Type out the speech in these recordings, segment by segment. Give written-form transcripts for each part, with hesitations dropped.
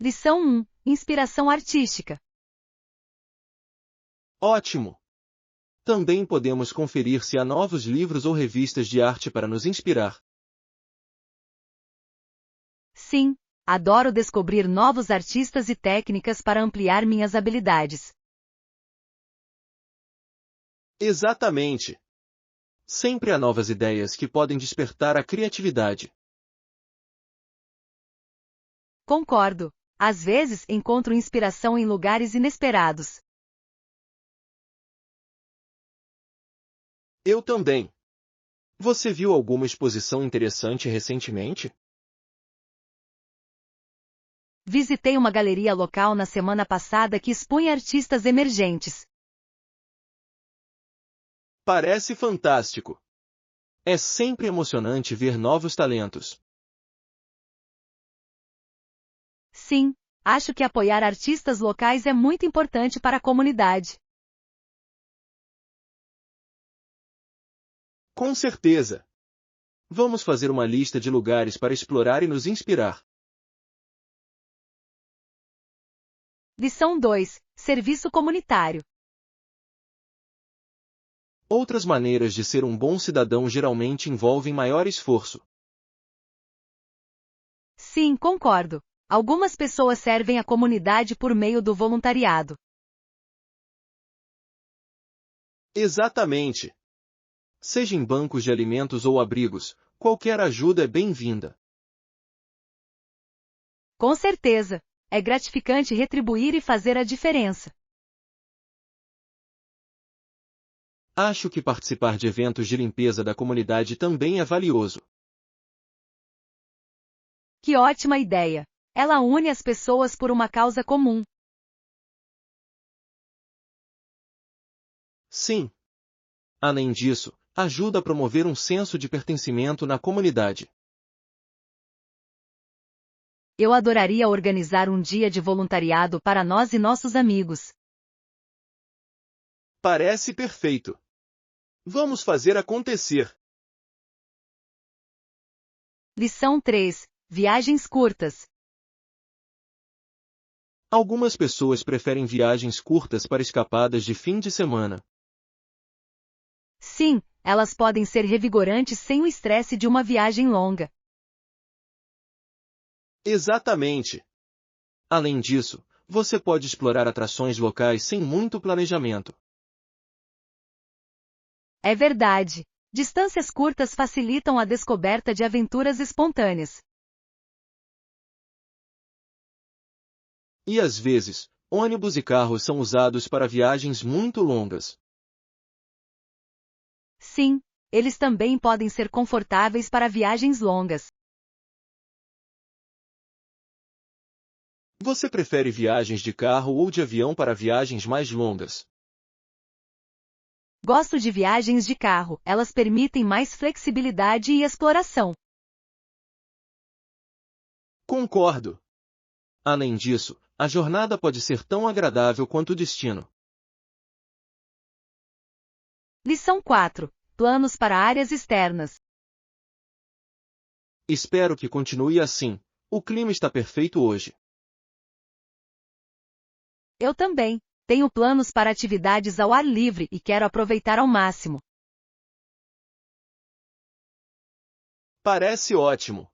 Lição 1. Inspiração artística. Ótimo! Também podemos conferir se há novos livros ou revistas de arte para nos inspirar. Sim, adoro descobrir novos artistas e técnicas para ampliar minhas habilidades. Exatamente! Sempre há novas ideias que podem despertar a criatividade. Concordo. Às vezes encontro inspiração em lugares inesperados. Eu também. Você viu alguma exposição interessante recentemente? Visitei uma galeria local na semana passada que expunha artistas emergentes. Parece fantástico! É sempre emocionante ver novos talentos. Sim, acho que apoiar artistas locais é muito importante para a comunidade. Com certeza! Vamos fazer uma lista de lugares para explorar e nos inspirar. Lição 2. Serviço comunitário. Outras maneiras de ser um bom cidadão geralmente envolvem maior esforço. Sim, concordo. Algumas pessoas servem a comunidade por meio do voluntariado. Exatamente! Seja em bancos de alimentos ou abrigos, qualquer ajuda é bem-vinda. Com certeza. É gratificante retribuir e fazer a diferença. Acho que participar de eventos de limpeza da comunidade também é valioso. Que ótima ideia! Ela une as pessoas por uma causa comum. Sim. Além disso, ajuda a promover um senso de pertencimento na comunidade. Eu adoraria organizar um dia de voluntariado para nós e nossos amigos. Parece perfeito. Vamos fazer acontecer. Lição 3. Viagens curtas. Algumas pessoas preferem viagens curtas para escapadas de fim de semana. Sim, elas podem ser revigorantes sem o estresse de uma viagem longa. Exatamente. Além disso, você pode explorar atrações locais sem muito planejamento. É verdade. Distâncias curtas facilitam a descoberta de aventuras espontâneas. E às vezes, ônibus e carros são usados para viagens muito longas. Sim, eles também podem ser confortáveis para viagens longas. Você prefere viagens de carro ou de avião para viagens mais longas? Gosto de viagens de carro, elas permitem mais flexibilidade e exploração. Concordo. Além disso, a jornada pode ser tão agradável quanto o destino. Lição 4. Planos para áreas externas. Espero que continue assim. O clima está perfeito hoje. Eu também. Tenho planos para atividades ao ar livre e quero aproveitar ao máximo. Parece ótimo.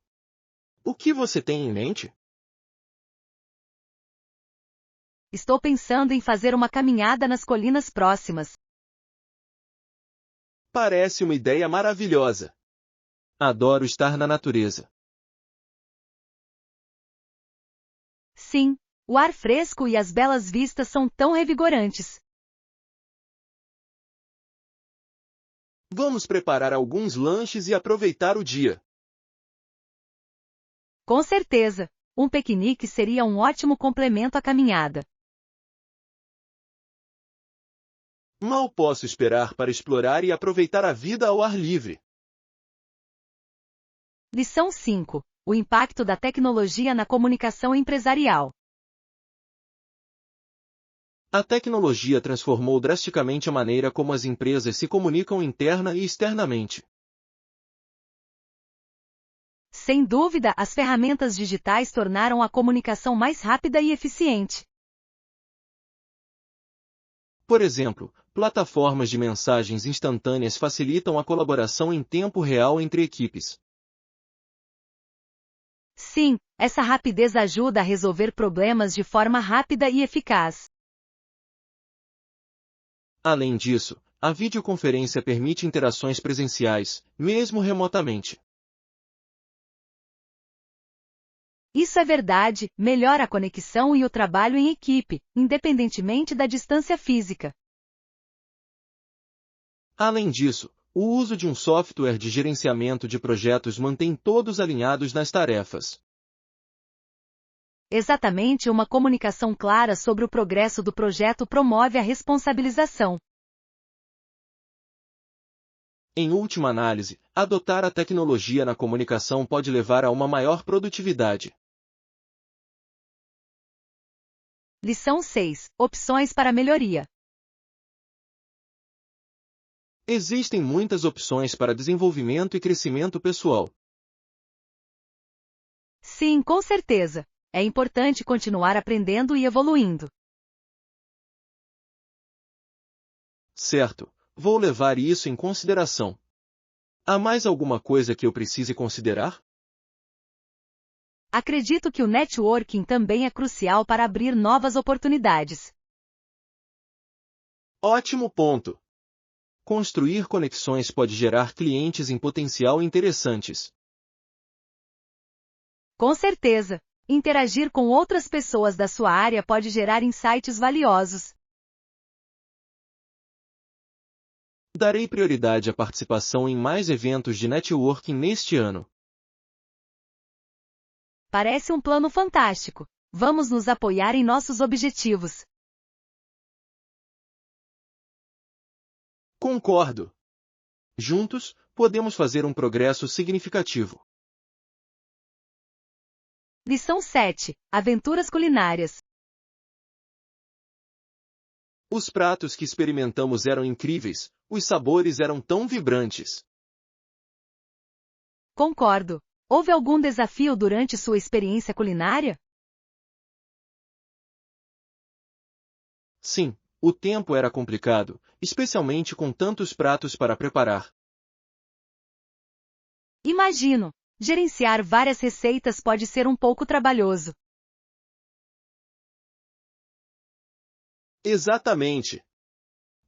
O que você tem em mente? Estou pensando em fazer uma caminhada nas colinas próximas. Parece uma ideia maravilhosa. Adoro estar na natureza. Sim, o ar fresco e as belas vistas são tão revigorantes. Vamos preparar alguns lanches e aproveitar o dia. Com certeza, um piquenique seria um ótimo complemento à caminhada. Mal posso esperar para explorar e aproveitar a vida ao ar livre. Lição 5. O impacto da tecnologia na comunicação empresarial. A tecnologia transformou drasticamente a maneira como as empresas se comunicam interna e externamente. Sem dúvida, as ferramentas digitais tornaram a comunicação mais rápida e eficiente. Por exemplo, plataformas de mensagens instantâneas facilitam a colaboração em tempo real entre equipes. Sim, essa rapidez ajuda a resolver problemas de forma rápida e eficaz. Além disso, a videoconferência permite interações presenciais, mesmo remotamente. Isso é verdade, melhora a conexão e o trabalho em equipe, independentemente da distância física. Além disso, o uso de um software de gerenciamento de projetos mantém todos alinhados nas tarefas. Exatamente, uma comunicação clara sobre o progresso do projeto promove a responsabilização. Em última análise, adotar a tecnologia na comunicação pode levar a uma maior produtividade. Lição 6. Opções para melhoria. Existem muitas opções para desenvolvimento e crescimento pessoal. Sim, com certeza. É importante continuar aprendendo e evoluindo. Certo, vou levar isso em consideração. Há mais alguma coisa que eu precise considerar? Acredito que o networking também é crucial para abrir novas oportunidades. Ótimo ponto! Construir conexões pode gerar clientes em potencial interessantes. Com certeza, interagir com outras pessoas da sua área pode gerar insights valiosos. Darei prioridade à participação em mais eventos de networking neste ano. Parece um plano fantástico. Vamos nos apoiar em nossos objetivos. Concordo! Juntos, podemos fazer um progresso significativo. Lição 7. Aventuras culinárias. Os pratos que experimentamos eram incríveis, os sabores eram tão vibrantes. Concordo. Houve algum desafio durante sua experiência culinária? Sim, o tempo era complicado, especialmente com tantos pratos para preparar. Imagino. Gerenciar várias receitas pode ser um pouco trabalhoso. Exatamente!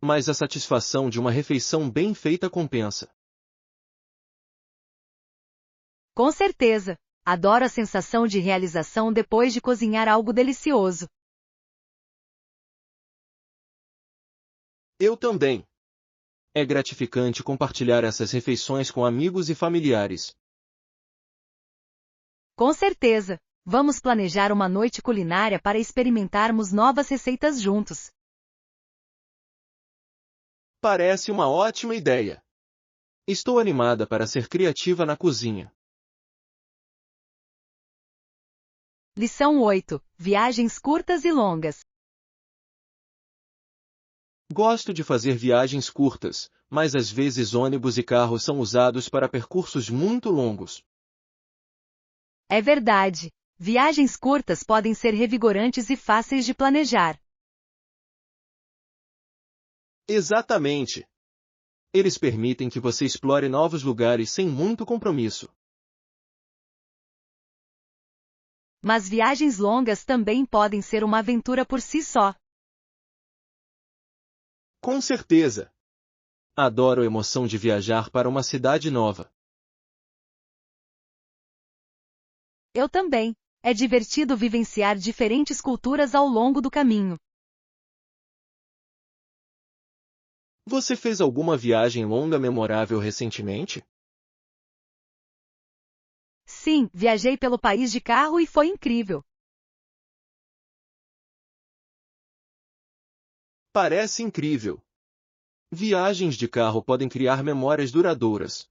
Mas a satisfação de uma refeição bem feita compensa. Com certeza. Adoro a sensação de realização depois de cozinhar algo delicioso. Eu também. É gratificante compartilhar essas refeições com amigos e familiares. Com certeza. Vamos planejar uma noite culinária para experimentarmos novas receitas juntos. Parece uma ótima ideia. Estou animada para ser criativa na cozinha. Lição 8. Viagens curtas e longas. Gosto de fazer viagens curtas, mas às vezes ônibus e carro são usados para percursos muito longos. É verdade. Viagens curtas podem ser revigorantes e fáceis de planejar. Exatamente. Eles permitem que você explore novos lugares sem muito compromisso. Mas viagens longas também podem ser uma aventura por si só. Com certeza. Adoro a emoção de viajar para uma cidade nova. Eu também. É divertido vivenciar diferentes culturas ao longo do caminho. Você fez alguma viagem longa memorável recentemente? Sim, viajei pelo país de carro e foi incrível. Parece incrível. Viagens de carro podem criar memórias duradouras.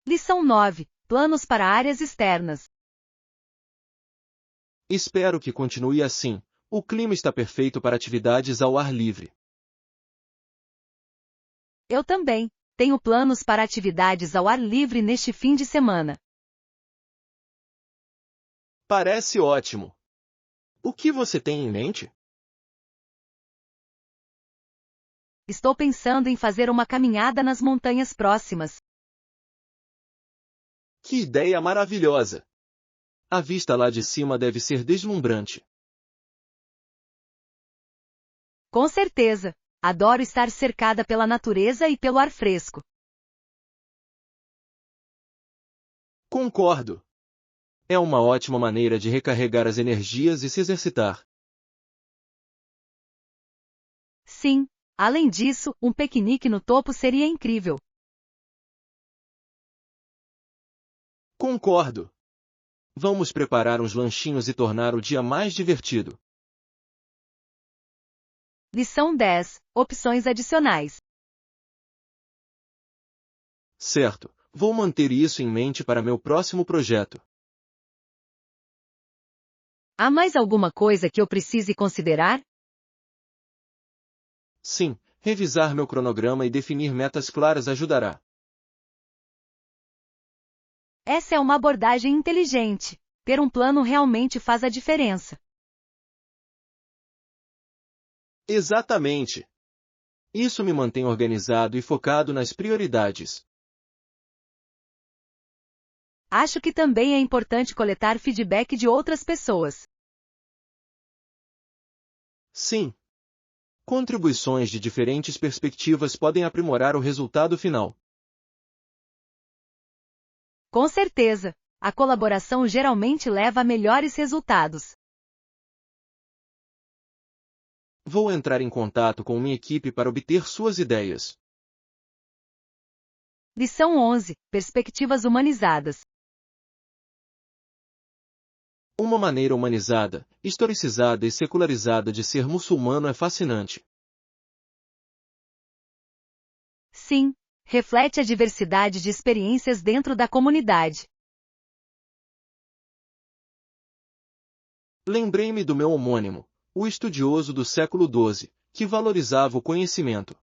Lição 9. Planos para áreas externas. Espero que continue assim. O clima está perfeito para atividades ao ar livre. Eu também. Tenho planos para atividades ao ar livre neste fim de semana. Parece ótimo. O que você tem em mente? Estou pensando em fazer uma caminhada nas montanhas próximas. Que ideia maravilhosa! A vista lá de cima deve ser deslumbrante. Com certeza. Adoro estar cercada pela natureza e pelo ar fresco. Concordo. É uma ótima maneira de recarregar as energias e se exercitar. Sim. Além disso, um piquenique no topo seria incrível. Concordo. Vamos preparar uns lanchinhos e tornar o dia mais divertido. Lição 10. Opções adicionais. Certo, vou manter isso em mente para meu próximo projeto. Há mais alguma coisa que eu precise considerar? Sim, revisar meu cronograma e definir metas claras ajudará. Essa é uma abordagem inteligente. Ter um plano realmente faz a diferença. Exatamente. Isso me mantém organizado e focado nas prioridades. Acho que também é importante coletar feedback de outras pessoas. Sim. Contribuições de diferentes perspectivas podem aprimorar o resultado final. Com certeza, a colaboração geralmente leva a melhores resultados. Vou entrar em contato com minha equipe para obter suas ideias. Lição 11. Perspectivas humanizadas. Uma maneira humanizada, historicizada e secularizada de ser muçulmano é fascinante. Sim, reflete a diversidade de experiências dentro da comunidade. Lembrei-me do meu homônimo, o estudioso do século XII, que valorizava o conhecimento.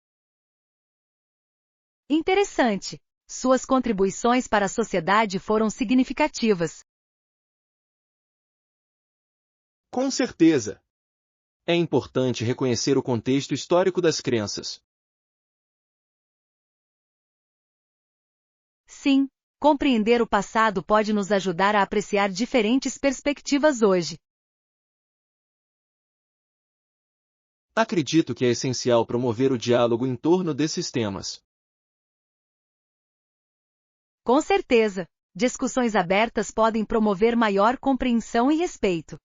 Interessante. Suas contribuições para a sociedade foram significativas. Com certeza. É importante reconhecer o contexto histórico das crenças. Sim, compreender o passado pode nos ajudar a apreciar diferentes perspectivas hoje. Acredito que é essencial promover o diálogo em torno desses temas. Com certeza, discussões abertas podem promover maior compreensão e respeito.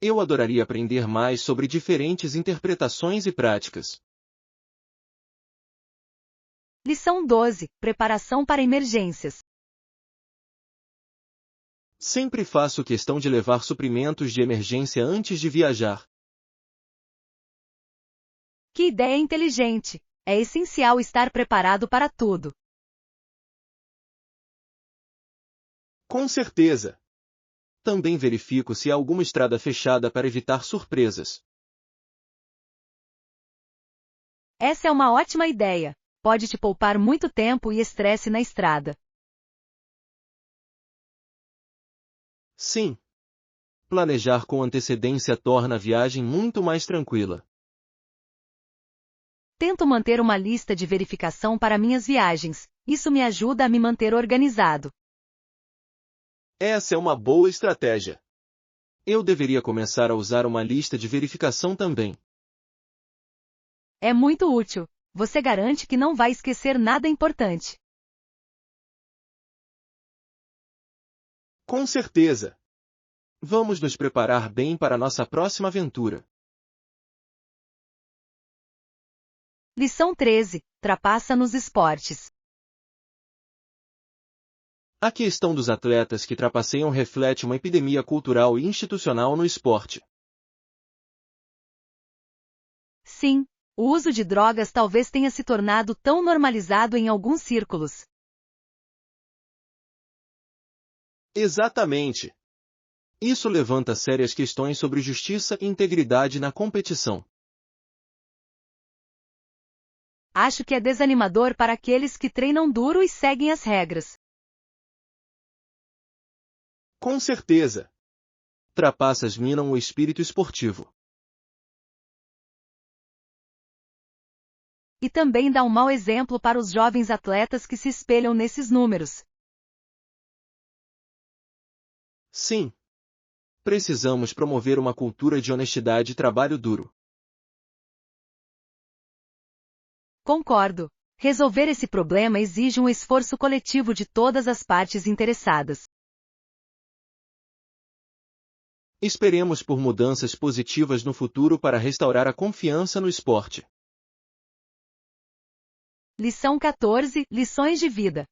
Eu adoraria aprender mais sobre diferentes interpretações e práticas. Lição 12. Preparação para emergências. Sempre faço questão de levar suprimentos de emergência antes de viajar. Que ideia inteligente! É essencial estar preparado para tudo. Com certeza. Também verifico se há alguma estrada fechada para evitar surpresas. Essa é uma ótima ideia. Pode te poupar muito tempo e estresse na estrada. Sim. Planejar com antecedência torna a viagem muito mais tranquila. Tento manter uma lista de verificação para minhas viagens. Isso me ajuda a me manter organizado. Essa é uma boa estratégia. Eu deveria começar a usar uma lista de verificação também. É muito útil. Você garante que não vai esquecer nada importante. Com certeza. Vamos nos preparar bem para nossa próxima aventura. Lição 13. Trapaça nos esportes. A questão dos atletas que trapaceiam reflete uma epidemia cultural e institucional no esporte. Sim, o uso de drogas talvez tenha se tornado tão normalizado em alguns círculos. Exatamente. Isso levanta sérias questões sobre justiça e integridade na competição. Acho que é desanimador para aqueles que treinam duro e seguem as regras. Com certeza. Trapaças minam o espírito esportivo. E também dá um mau exemplo para os jovens atletas que se espelham nesses números. Sim. Precisamos promover uma cultura de honestidade e trabalho duro. Concordo. Resolver esse problema exige um esforço coletivo de todas as partes interessadas. Esperemos por mudanças positivas no futuro para restaurar a confiança no esporte. Lição 14. Lições de vida.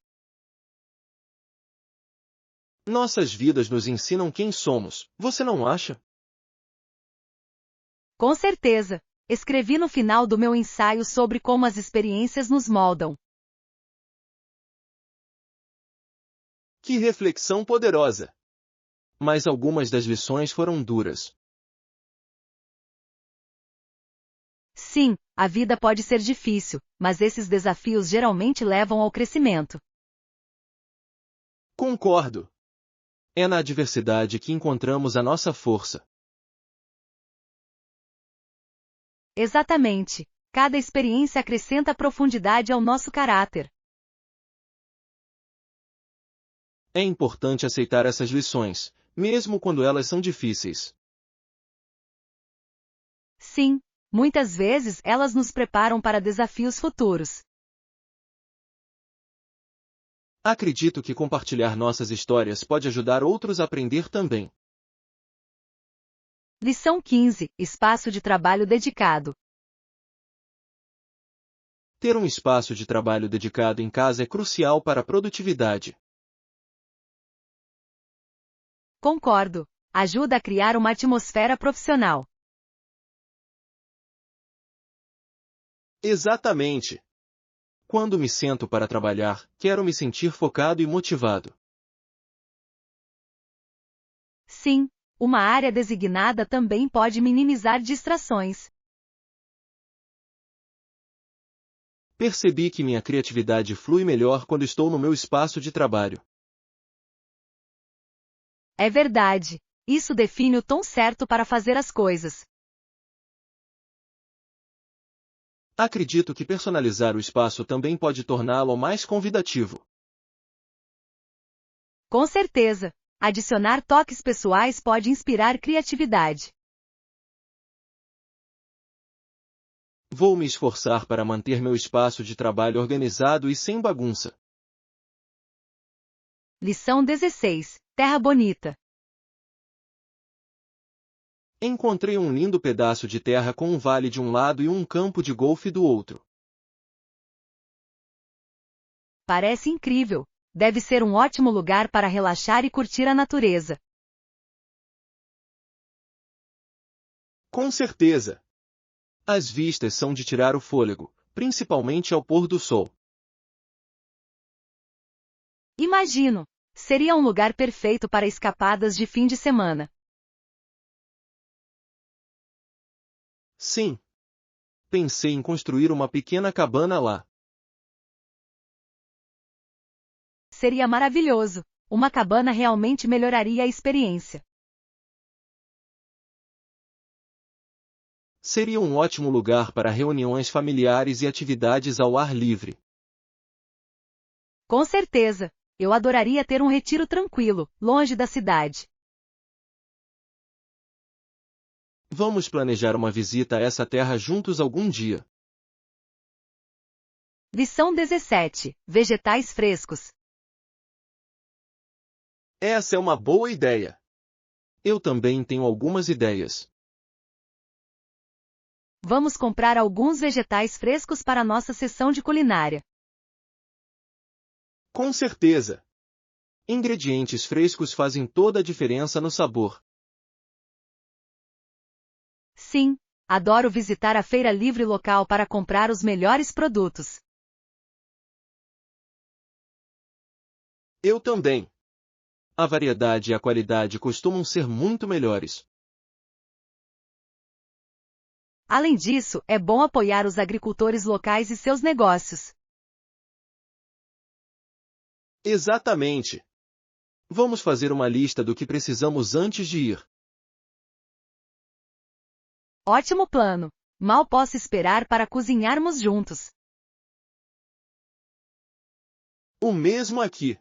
Nossas vidas nos ensinam quem somos, você não acha? Com certeza. Escrevi no final do meu ensaio sobre como as experiências nos moldam. Que reflexão poderosa! Mas algumas das lições foram duras. Sim, a vida pode ser difícil, mas esses desafios geralmente levam ao crescimento. Concordo. É na adversidade que encontramos a nossa força. Exatamente. Cada experiência acrescenta profundidade ao nosso caráter. É importante aceitar essas lições, mesmo quando elas são difíceis. Sim, muitas vezes elas nos preparam para desafios futuros. Acredito que compartilhar nossas histórias pode ajudar outros a aprender também. Lição 15. Espaço de trabalho dedicado. Ter um espaço de trabalho dedicado em casa é crucial para a produtividade. Concordo. Ajuda a criar uma atmosfera profissional. Exatamente. Quando me sento para trabalhar, quero me sentir focado e motivado. Sim, uma área designada também pode minimizar distrações. Percebi que minha criatividade flui melhor quando estou no meu espaço de trabalho. É verdade. Isso define o tom certo para fazer as coisas. Acredito que personalizar o espaço também pode torná-lo mais convidativo. Com certeza. Adicionar toques pessoais pode inspirar criatividade. Vou me esforçar para manter meu espaço de trabalho organizado e sem bagunça. Lição 16. Terra bonita. Encontrei um lindo pedaço de terra com um vale de um lado e um campo de golfe do outro. Parece incrível. Deve ser um ótimo lugar para relaxar e curtir a natureza. Com certeza. As vistas são de tirar o fôlego, principalmente ao pôr do sol. Imagino. Seria um lugar perfeito para escapadas de fim de semana. Sim. Pensei em construir uma pequena cabana lá. Seria maravilhoso. Uma cabana realmente melhoraria a experiência. Seria um ótimo lugar para reuniões familiares e atividades ao ar livre. Com certeza. Eu adoraria ter um retiro tranquilo, longe da cidade. Vamos planejar uma visita a essa terra juntos algum dia. Lição 17. Vegetais frescos. Essa é uma boa ideia. Eu também tenho algumas ideias. Vamos comprar alguns vegetais frescos para nossa sessão de culinária. Com certeza. Ingredientes frescos fazem toda a diferença no sabor. Sim, adoro visitar a feira livre local para comprar os melhores produtos. Eu também. A variedade e a qualidade costumam ser muito melhores. Além disso, é bom apoiar os agricultores locais e seus negócios. Exatamente. Vamos fazer uma lista do que precisamos antes de ir. Ótimo plano! Mal posso esperar para cozinharmos juntos. O mesmo aqui.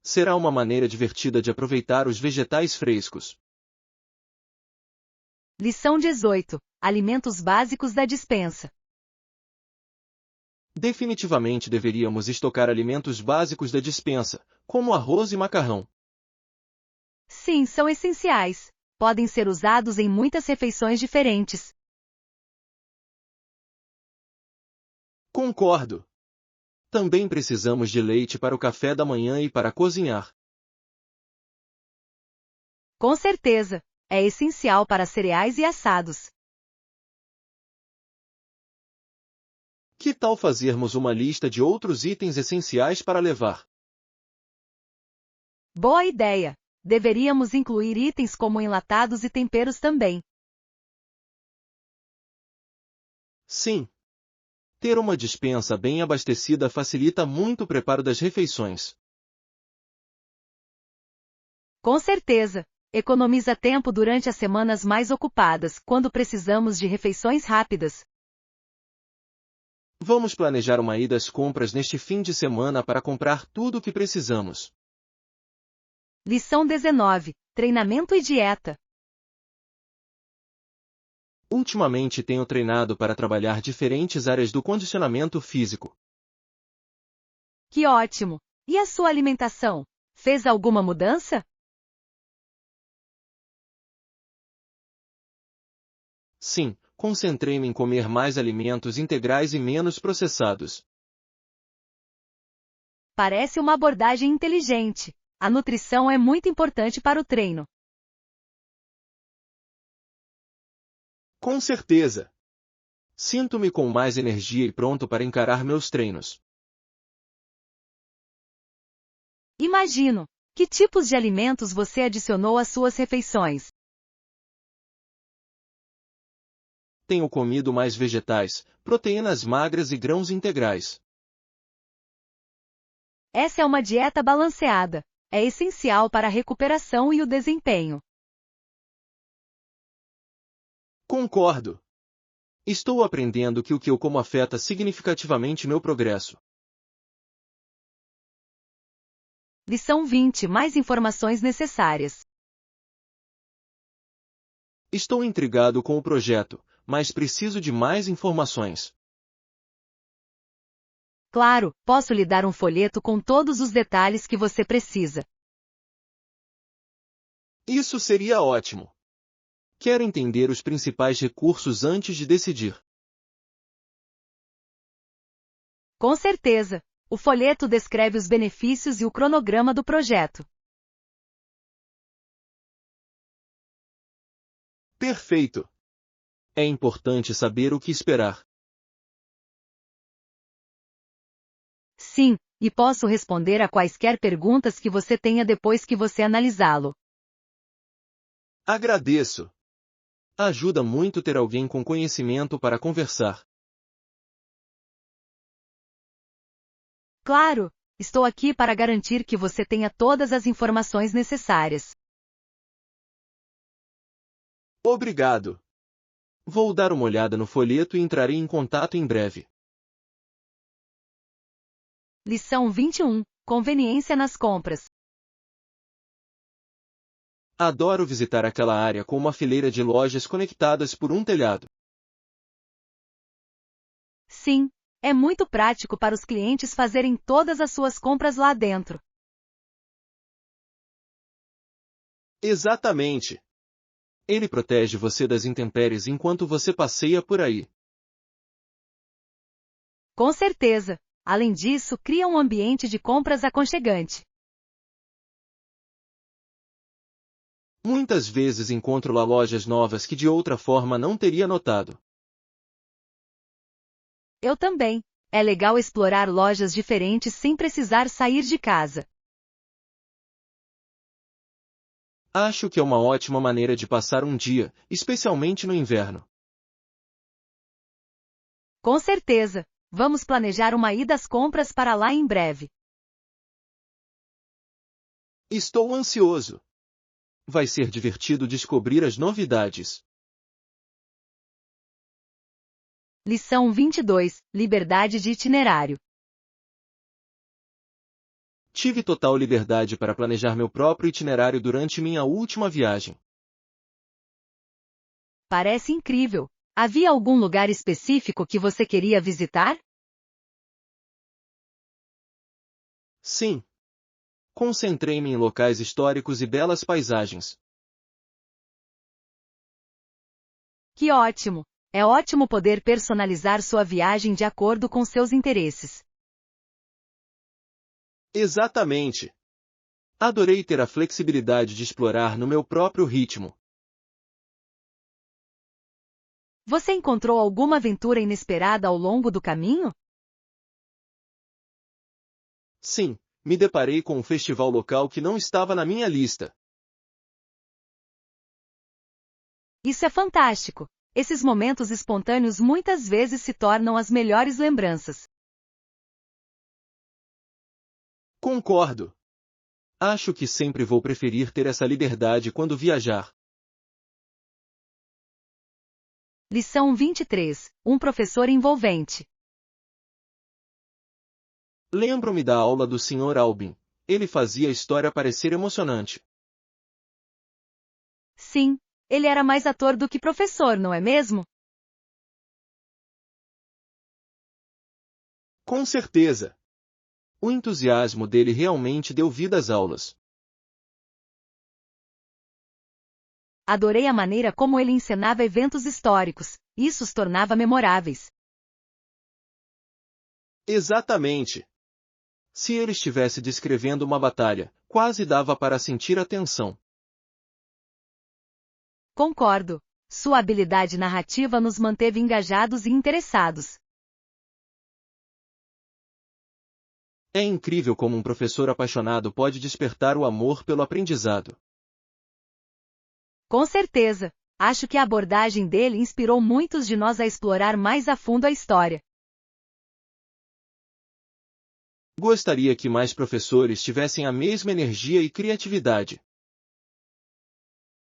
Será uma maneira divertida de aproveitar os vegetais frescos. Lição 18. Alimentos básicos da despensa. Definitivamente deveríamos estocar alimentos básicos da despensa, como arroz e macarrão. Sim, são essenciais. Podem ser usados em muitas refeições diferentes. Concordo. Também precisamos de leite para o café da manhã e para cozinhar. Com certeza, é essencial para cereais e assados. Que tal fazermos uma lista de outros itens essenciais para levar? Boa ideia! Deveríamos incluir itens como enlatados e temperos também. Sim. Ter uma despensa bem abastecida facilita muito o preparo das refeições. Com certeza, economiza tempo durante as semanas mais ocupadas, quando precisamos de refeições rápidas. Vamos planejar uma ida às compras neste fim de semana para comprar tudo o que precisamos. Lição 19. Treinamento e dieta. Ultimamente tenho treinado para trabalhar diferentes áreas do condicionamento físico. Que ótimo! E a sua alimentação? Fez alguma mudança? Sim, concentrei-me em comer mais alimentos integrais e menos processados. Parece uma abordagem inteligente. A nutrição é muito importante para o treino. Com certeza. Sinto-me com mais energia e pronto para encarar meus treinos. Imagino! Que tipos de alimentos você adicionou às suas refeições? Tenho comido mais vegetais, proteínas magras e grãos integrais. Essa é uma dieta balanceada. É essencial para a recuperação e o desempenho. Concordo. Estou aprendendo que o que eu como afeta significativamente meu progresso. Lição 20. Mais informações necessárias. Estou intrigado com o projeto, mas preciso de mais informações. Claro, posso lhe dar um folheto com todos os detalhes que você precisa. Isso seria ótimo. Quero entender os principais recursos antes de decidir. Com certeza. O folheto descreve os benefícios e o cronograma do projeto. Perfeito. É importante saber o que esperar. Sim, e posso responder a quaisquer perguntas que você tenha depois que você analisá-lo. Agradeço. Ajuda muito ter alguém com conhecimento para conversar. Claro, estou aqui para garantir que você tenha todas as informações necessárias. Obrigado. Vou dar uma olhada no folheto e entrarei em contato em breve. Lição 21. Conveniência nas compras. Adoro visitar aquela área com uma fileira de lojas conectadas por um telhado. Sim, é muito prático para os clientes fazerem todas as suas compras lá dentro. Exatamente. Ele protege você das intempéries enquanto você passeia por aí. Com certeza. Além disso, cria um ambiente de compras aconchegante. Muitas vezes encontro lá lojas novas que de outra forma não teria notado. Eu também. É legal explorar lojas diferentes sem precisar sair de casa. Acho que é uma ótima maneira de passar um dia, especialmente no inverno. Com certeza! Vamos planejar uma ida às compras para lá em breve. Estou ansioso. Vai ser divertido descobrir as novidades. Lição 22. Liberdade de itinerário. Tive total liberdade para planejar meu próprio itinerário durante minha última viagem. Parece incrível! Havia algum lugar específico que você queria visitar? Sim. Concentrei-me em locais históricos e belas paisagens. Que ótimo! É ótimo poder personalizar sua viagem de acordo com seus interesses. Exatamente. Adorei ter a flexibilidade de explorar no meu próprio ritmo. Você encontrou alguma aventura inesperada ao longo do caminho? Sim, me deparei com um festival local que não estava na minha lista. Isso é fantástico! Esses momentos espontâneos muitas vezes se tornam as melhores lembranças. Concordo. Acho que sempre vou preferir ter essa liberdade quando viajar. Lição 23. Um professor envolvente. Lembro-me da aula do Sr. Albin. Ele fazia a história parecer emocionante. Sim, ele era mais ator do que professor, não é mesmo? Com certeza. O entusiasmo dele realmente deu vida às aulas. Adorei a maneira como ele encenava eventos históricos. Isso os tornava memoráveis. Exatamente. Se ele estivesse descrevendo uma batalha, quase dava para sentir a tensão. Concordo. Sua habilidade narrativa nos manteve engajados e interessados. É incrível como um professor apaixonado pode despertar o amor pelo aprendizado. Com certeza. Acho que a abordagem dele inspirou muitos de nós a explorar mais a fundo a história. Gostaria que mais professores tivessem a mesma energia e criatividade.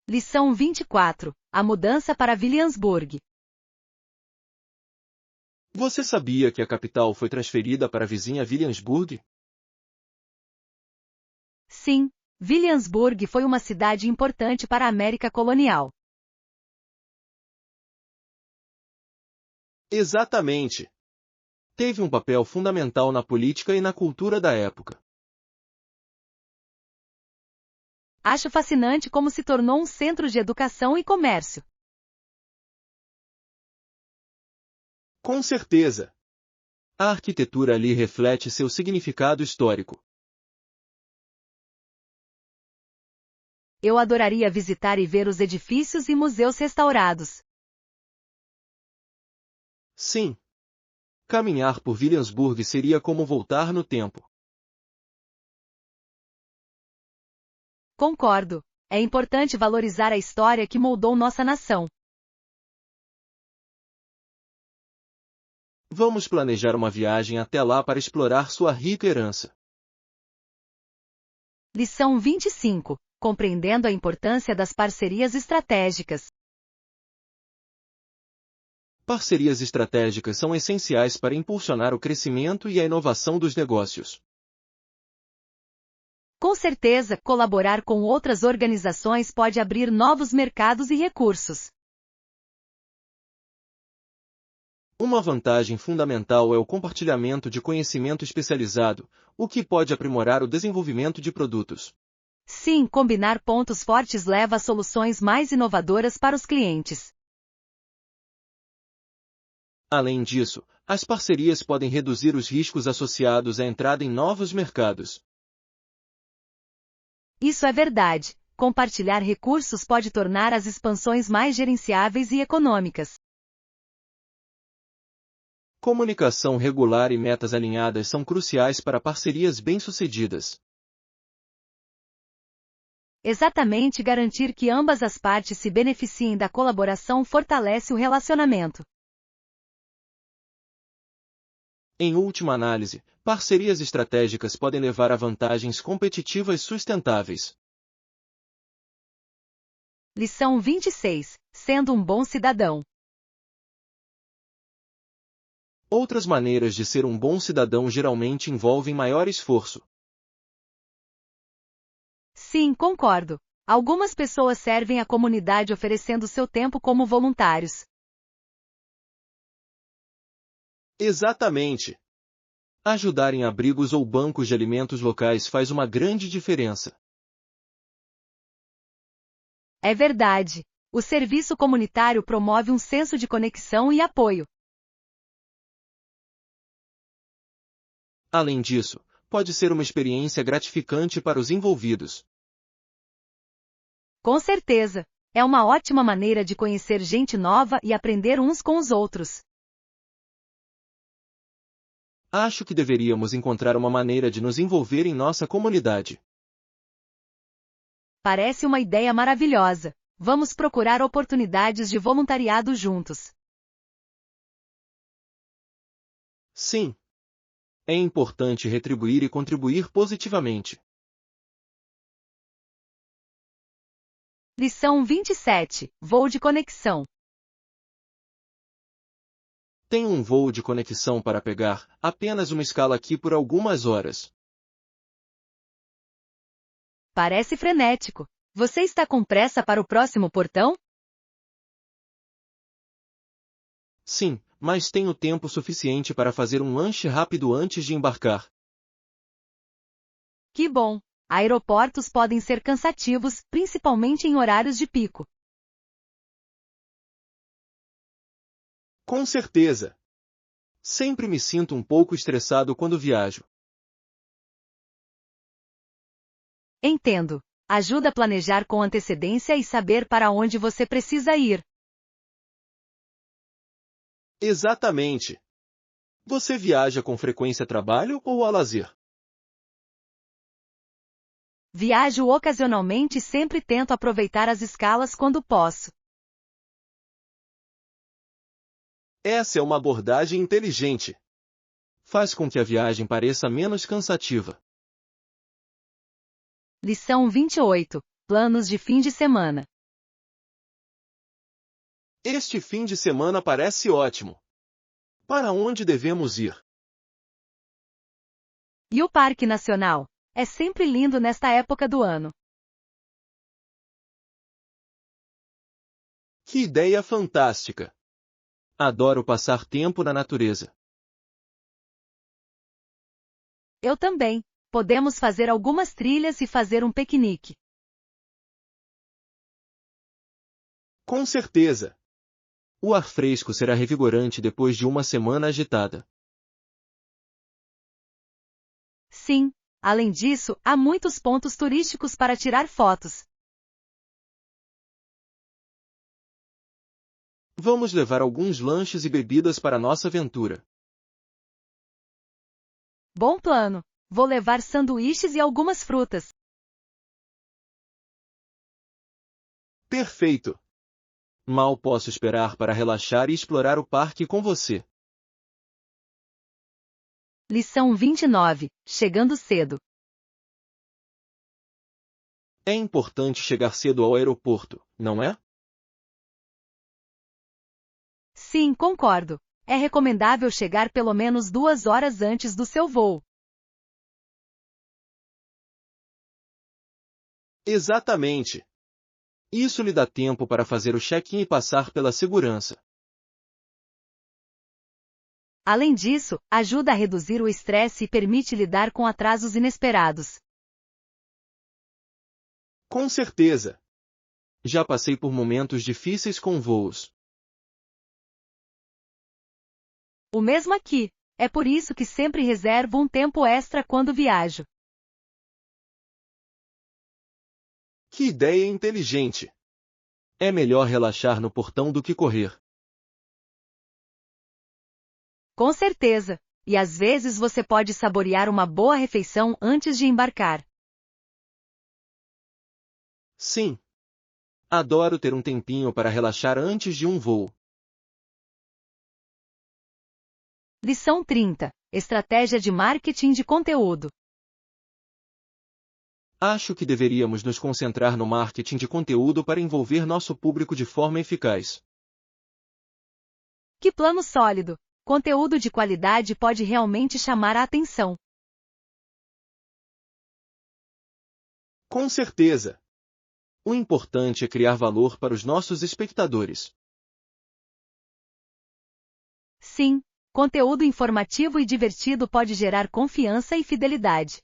Lição 24. A mudança para Williamsburg. Você sabia que a capital foi transferida para a vizinha Williamsburg? Sim, Williamsburg foi uma cidade importante para a América colonial. Exatamente. Teve um papel fundamental na política e na cultura da época. Acho fascinante como se tornou um centro de educação e comércio. Com certeza. A arquitetura ali reflete seu significado histórico. Eu adoraria visitar e ver os edifícios e museus restaurados. Sim. Caminhar por Williamsburg seria como voltar no tempo. Concordo. É importante valorizar a história que moldou nossa nação. Vamos planejar uma viagem até lá para explorar sua rica herança. Lição 25. Compreendendo a importância das parcerias estratégicas. Parcerias estratégicas são essenciais para impulsionar o crescimento e a inovação dos negócios. Com certeza, colaborar com outras organizações pode abrir novos mercados e recursos. Uma vantagem fundamental é o compartilhamento de conhecimento especializado, o que pode aprimorar o desenvolvimento de produtos. Sim, combinar pontos fortes leva a soluções mais inovadoras para os clientes. Além disso, as parcerias podem reduzir os riscos associados à entrada em novos mercados. Isso é verdade. Compartilhar recursos pode tornar as expansões mais gerenciáveis e econômicas. Comunicação regular e metas alinhadas são cruciais para parcerias bem-sucedidas. Exatamente, garantir que ambas as partes se beneficiem da colaboração fortalece o relacionamento. Em última análise, parcerias estratégicas podem levar a vantagens competitivas sustentáveis. Lição 26. Sendo um bom cidadão. Outras maneiras de ser um bom cidadão geralmente envolvem maior esforço. Sim, concordo. Algumas pessoas servem à comunidade oferecendo seu tempo como voluntários. Exatamente. Ajudar em abrigos ou bancos de alimentos locais faz uma grande diferença. É verdade. O serviço comunitário promove um senso de conexão e apoio. Além disso, pode ser uma experiência gratificante para os envolvidos. Com certeza. É uma ótima maneira de conhecer gente nova e aprender uns com os outros. Acho que deveríamos encontrar uma maneira de nos envolver em nossa comunidade. Parece uma ideia maravilhosa. Vamos procurar oportunidades de voluntariado juntos. Sim. É importante retribuir e contribuir positivamente. Lição 27. Voo de conexão. Tenho um voo de conexão para pegar, apenas uma escala aqui por algumas horas. Parece frenético. Você está com pressa para o próximo portão? Sim, mas tenho tempo suficiente para fazer um lanche rápido antes de embarcar. Que bom! Aeroportos podem ser cansativos, principalmente em horários de pico. Com certeza. Sempre me sinto um pouco estressado quando viajo. Entendo. Ajuda a planejar com antecedência e saber para onde você precisa ir. Exatamente. Você viaja com frequência a trabalho ou a lazer? Viajo ocasionalmente e sempre tento aproveitar as escalas quando posso. Essa é uma abordagem inteligente. Faz com que a viagem pareça menos cansativa. Lição 28. Planos de fim de semana. Este fim de semana parece ótimo. Para onde devemos ir? E o Parque Nacional? É sempre lindo nesta época do ano. Que ideia fantástica! Adoro passar tempo na natureza. Eu também. Podemos fazer algumas trilhas e fazer um piquenique. Com certeza! O ar fresco será revigorante depois de uma semana agitada. Sim. Além disso, há muitos pontos turísticos para tirar fotos. Vamos levar alguns lanches e bebidas para nossa aventura. Bom plano. Vou levar sanduíches e algumas frutas. Perfeito! Mal posso esperar para relaxar e explorar o parque com você. Lição 29. Chegando cedo. É importante chegar cedo ao aeroporto, não é? Sim, concordo. É recomendável chegar pelo menos 2 horas antes do seu voo. Exatamente! Isso lhe dá tempo para fazer o check-in e passar pela segurança. Além disso, ajuda a reduzir o estresse e permite lidar com atrasos inesperados. Com certeza! Já passei por momentos difíceis com voos. O mesmo aqui. É por isso que sempre reservo um tempo extra quando viajo. Que ideia inteligente! É melhor relaxar no portão do que correr. Com certeza. E às vezes você pode saborear uma boa refeição antes de embarcar. Sim! Adoro ter um tempinho para relaxar antes de um voo. Lição 30. Estratégia de marketing de conteúdo. Acho que deveríamos nos concentrar no marketing de conteúdo para envolver nosso público de forma eficaz. Que plano sólido! Conteúdo de qualidade pode realmente chamar a atenção. Com certeza! O importante é criar valor para os nossos espectadores. Sim, conteúdo informativo e divertido pode gerar confiança e fidelidade.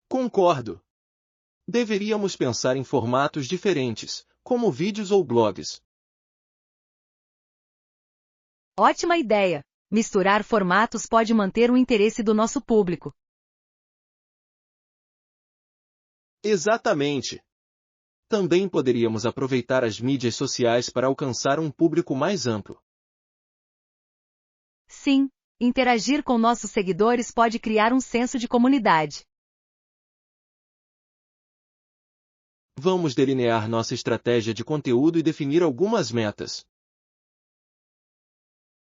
Concordo! Deveríamos pensar em formatos diferentes, como vídeos ou blogs. Ótima ideia! Misturar formatos pode manter o interesse do nosso público. Exatamente! Também poderíamos aproveitar as mídias sociais para alcançar um público mais amplo. Sim, interagir com nossos seguidores pode criar um senso de comunidade. Vamos delinear nossa estratégia de conteúdo e definir algumas metas.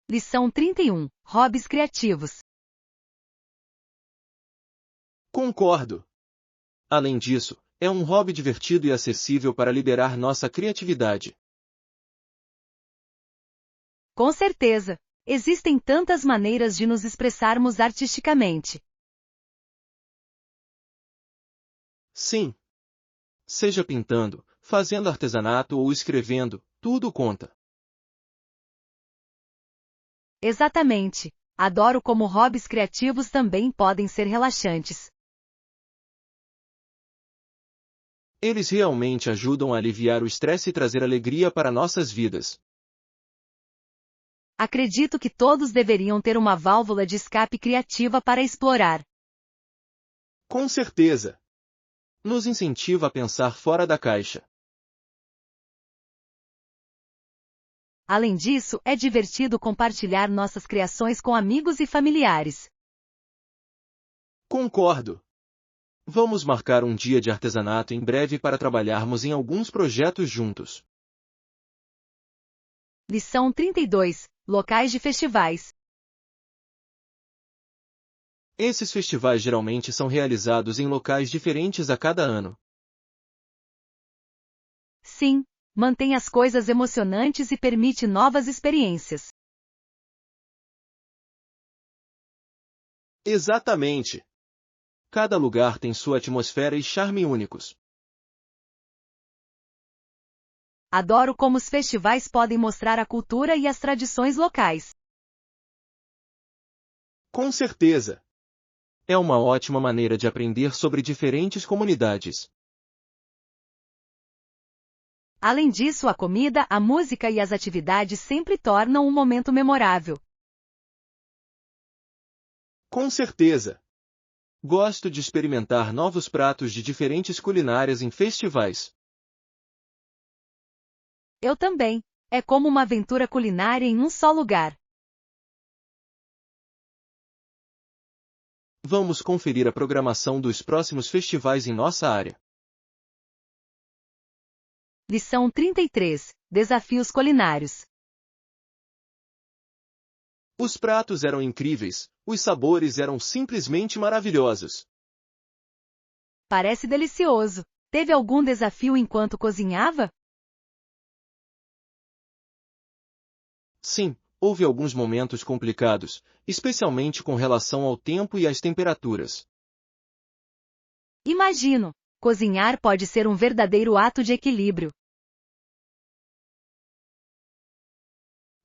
Lição 31. Hobbies criativos. Concordo! Além disso, é um hobby divertido e acessível para liberar nossa criatividade. Com certeza! Existem tantas maneiras de nos expressarmos artisticamente. Sim! Seja pintando, fazendo artesanato ou escrevendo, tudo conta. Exatamente! Adoro como hobbies criativos também podem ser relaxantes. Eles realmente ajudam a aliviar o estresse e trazer alegria para nossas vidas. Acredito que todos deveriam ter uma válvula de escape criativa para explorar. Com certeza! Nos incentiva a pensar fora da caixa. Além disso, é divertido compartilhar nossas criações com amigos e familiares. Concordo! Vamos marcar um dia de artesanato em breve para trabalharmos em alguns projetos juntos. Lição 32. Locais de festivais. Esses festivais geralmente são realizados em locais diferentes a cada ano. Sim, mantém as coisas emocionantes e permite novas experiências. Exatamente! Cada lugar tem sua atmosfera e charme únicos. Adoro como os festivais podem mostrar a cultura e as tradições locais. Com certeza! É uma ótima maneira de aprender sobre diferentes comunidades. Além disso, a comida, a música e as atividades sempre tornam um momento memorável. Com certeza! Gosto de experimentar novos pratos de diferentes culinárias em festivais. Eu também. É como uma aventura culinária em um só lugar. Vamos conferir a programação dos próximos festivais em nossa área. Lição 33. Desafios culinários. Os pratos eram incríveis, os sabores eram simplesmente maravilhosos. Parece delicioso. Teve algum desafio enquanto cozinhava? Sim, houve alguns momentos complicados, especialmente com relação ao tempo e às temperaturas. Imagino. Cozinhar pode ser um verdadeiro ato de equilíbrio.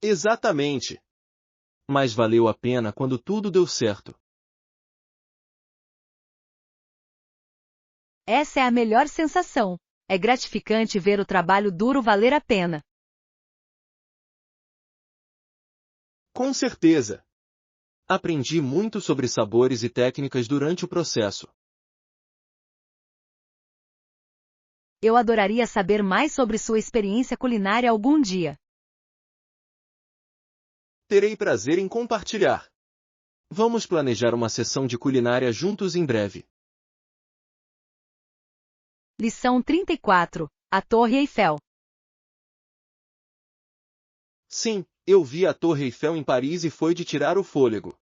Exatamente! Mas valeu a pena quando tudo deu certo. Essa é a melhor sensação. É gratificante ver o trabalho duro valer a pena. Com certeza! Aprendi muito sobre sabores e técnicas durante o processo. Eu adoraria saber mais sobre sua experiência culinária algum dia. Terei prazer em compartilhar. Vamos planejar uma sessão de culinária juntos em breve. Lição 34. A Torre Eiffel. Sim, Eu vi a Torre Eiffel em Paris e foi de tirar o fôlego.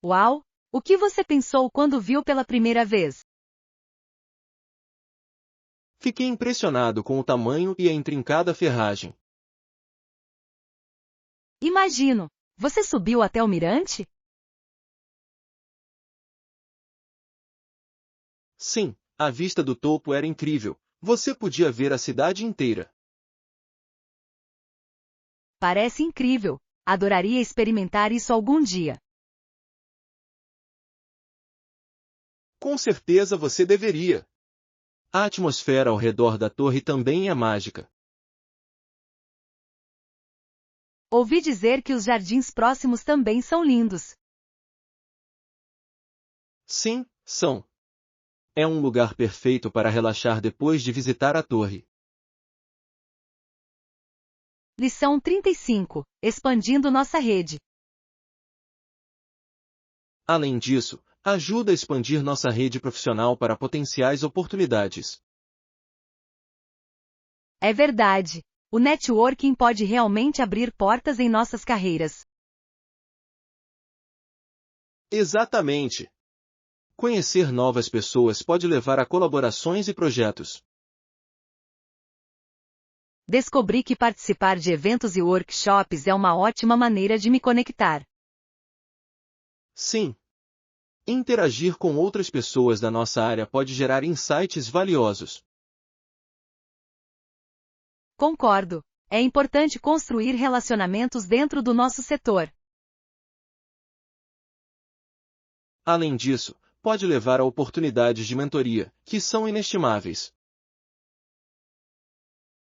Uau! O que você pensou quando viu pela primeira vez? Fiquei impressionado com o tamanho e a intrincada ferragem. Imagino! Você subiu até o mirante? Sim, a vista do topo era incrível. Você podia ver a cidade inteira. Parece incrível! Adoraria experimentar isso algum dia. Com certeza você deveria. A atmosfera ao redor da torre também é mágica. Ouvi dizer que os jardins próximos também são lindos. Sim, são. É um lugar perfeito para relaxar depois de visitar a torre. Lição 35. Expandindo nossa rede. Além disso, ajuda a expandir nossa rede profissional para potenciais oportunidades. É verdade. O networking pode realmente abrir portas em nossas carreiras. Exatamente. Conhecer novas pessoas pode levar a colaborações e projetos. Descobri que participar de eventos e workshops é uma ótima maneira de me conectar. Sim. Interagir com outras pessoas da nossa área pode gerar insights valiosos. Concordo. É importante construir relacionamentos dentro do nosso setor. Além disso, pode levar a oportunidades de mentoria, que são inestimáveis.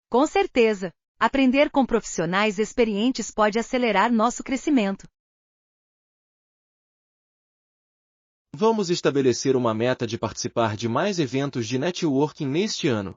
Com certeza, aprender com profissionais experientes pode acelerar nosso crescimento. Vamos estabelecer uma meta de participar de mais eventos de networking neste ano.